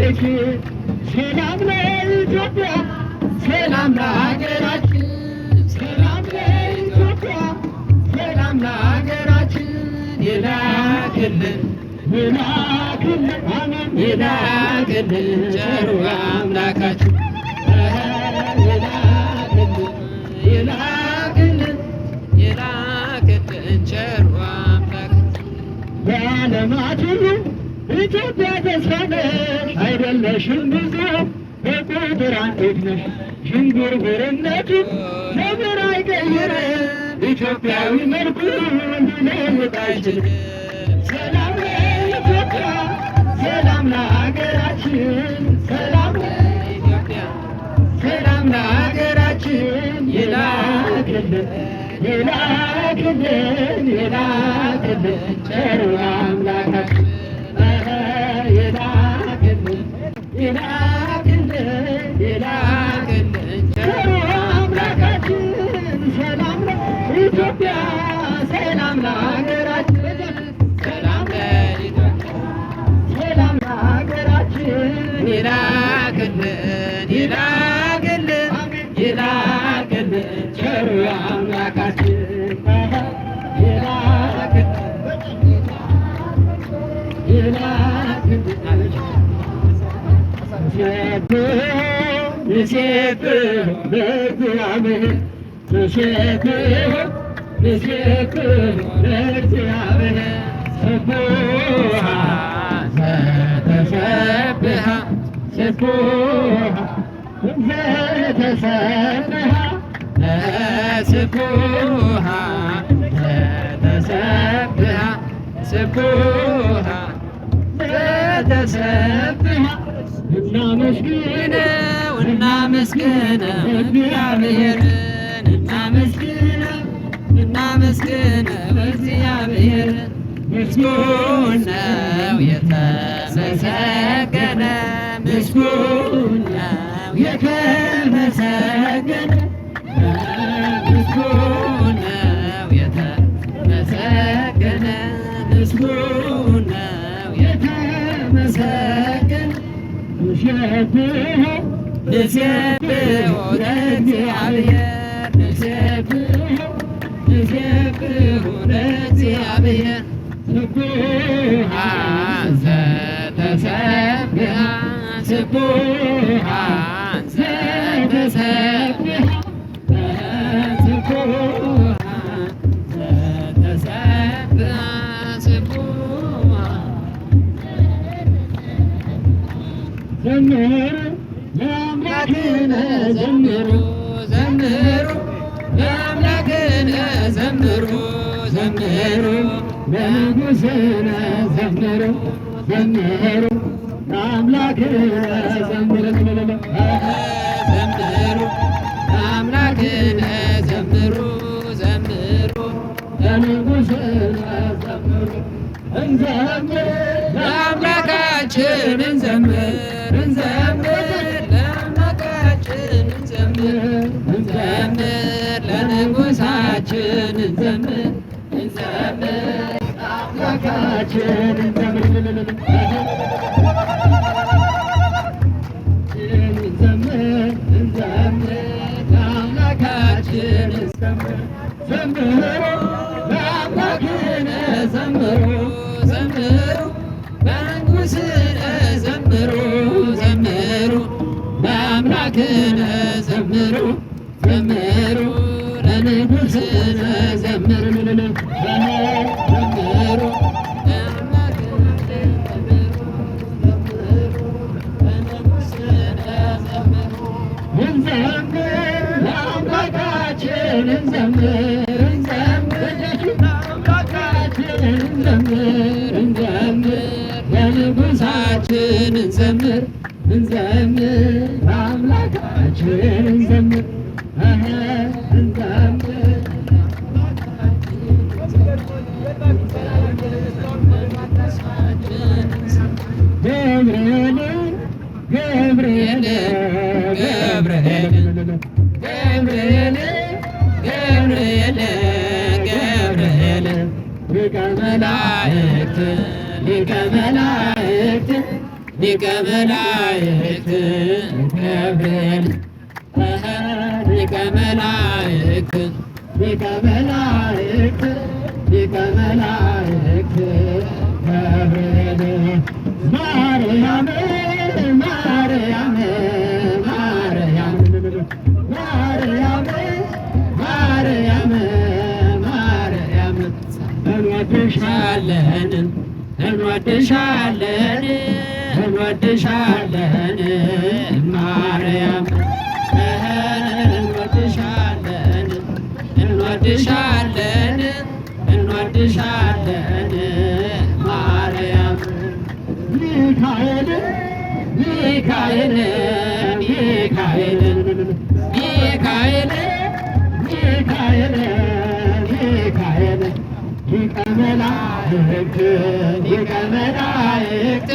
ትባረክ። ሰላም ለኢትዮጵያ ሰላም ለሀገራችን ሰላም ለኢትዮጵያ ሰላም ለሀገራችን ይላክልን ይላክልን አሜን ይላክልን ቸሩ አምላካችን ይላክልን ይላክልን ይላክልን ቸሩ አምላካችን በዓለማት ሁሉ ኢትዮጵያ ተስፋ ነሽ አይደለሽም ብዙ በቁጥር አንዲት ነሽ ዥንጉርጉርነቱ ነገር አይቀይርም ኢትዮጵያዊ መልኩን ሊለውጥ አይችልም። ሰላም ለኢትዮጵያ ሰላም ለሀገራችን ሰላም ለኢትዮጵያ ሰላም ለሀገራችን ይላክልን ይላክልን ይላክልን ቸሩ አምላካችን ይላክልን ይላክልን ይላክልን ቸሩ አምላካችን ሰላም ለኢትዮጵያ ሰላም ለሀገራችን ሰላም ለኢትዮጵያ ሰላም ለሀገራችን ይላክልን ይላክልን ይላክልን ቸሩ አምላካችን ንሴብሖ ለእግዚአብሔር ንሴብሖ ለእግዚአብሔር ስቡሐ ዘተሰብሐ ስቡሐ ዘተሰብሐ ስቡሐ ዘተሰብሐ ስቡሐ ዘተሰብሐ እናመስግነው እናመስግነው እግዚአብሔርን እናመስግነው እናመስግነው እግዚአብሔርን ምስጉን ነው የተመሰገነ ምስጉን ነው የተመሰገነ ምስጉን ነው የተመሰገነ ምስጉን ነው የተመሰገነ ንሴብሖ ለእግዚአብሔር ንሴብሖ ለእግዚአብሔር ስቡሐ ዘተሰብሐ ስቡሐ ዘተሰብሐ ስቡሐ ዘተሰብሐ ስቡሐ ዘምሩ ለአምላክነ ዘምሩ ዘምሩ ለአምላክነ ዘምሩ ዘምሩ ለንጉሥነ ዘምሩ ዘምሩ ለአምላክነ ዘምሩ ዘምሩ ለአምላክነ ዘምሩ ዘምሩ ለንጉሥነ ዘምሩ እንዘምር ለአምላካችን እንዘምር እንዘምር ለአምላካችን እንዘምር እንዘምር ለንጉሣችን እንዘምር እንዘምር ለአምላካችን እንዘምር እንዘምር እንዘምር ለአምላካችን እንዘምር ዘምሩ ለአምላክነ ዘምሩ ዘምሩ ለንጉሥነ ዘምሩ ዘምሩ ለአምላክነ ዘምሩ ዘምሩ ለንጉሥነ ዘምሩ ዘምሩ ለአምላካችን እንዘምር እንዘምር ለአምላካችን እንዘምር እንዘምር ለንጉሣችን እንዘምር እንዘምር ለአምላካችን እንዘምር እንዘምር ገብርኤል ገብርኤል ገብርኤል ገብርኤል ገብርኤል ገብርኤል ሊቀ መላእክት ሊቀ መላእክት ሊቀ መላእክት ገብርኤል ሊቀ መላእክት ሊቀ መላእክት ሊቀ መላእክት ገብርኤል ማርያም ማርያም ማርያም ማርያም ማርያም ማርያም እንወድሻለን እንወድሻለን እንወድሻለን ማርያም እንወድሻለን እንወድሻለን እንወድሻለን ማርያም ሚካኤል ሚካኤል ሚካኤል ሚካኤል ሚካኤል ሚካኤል ሊቀ መላእክት ሊቀ መላእክት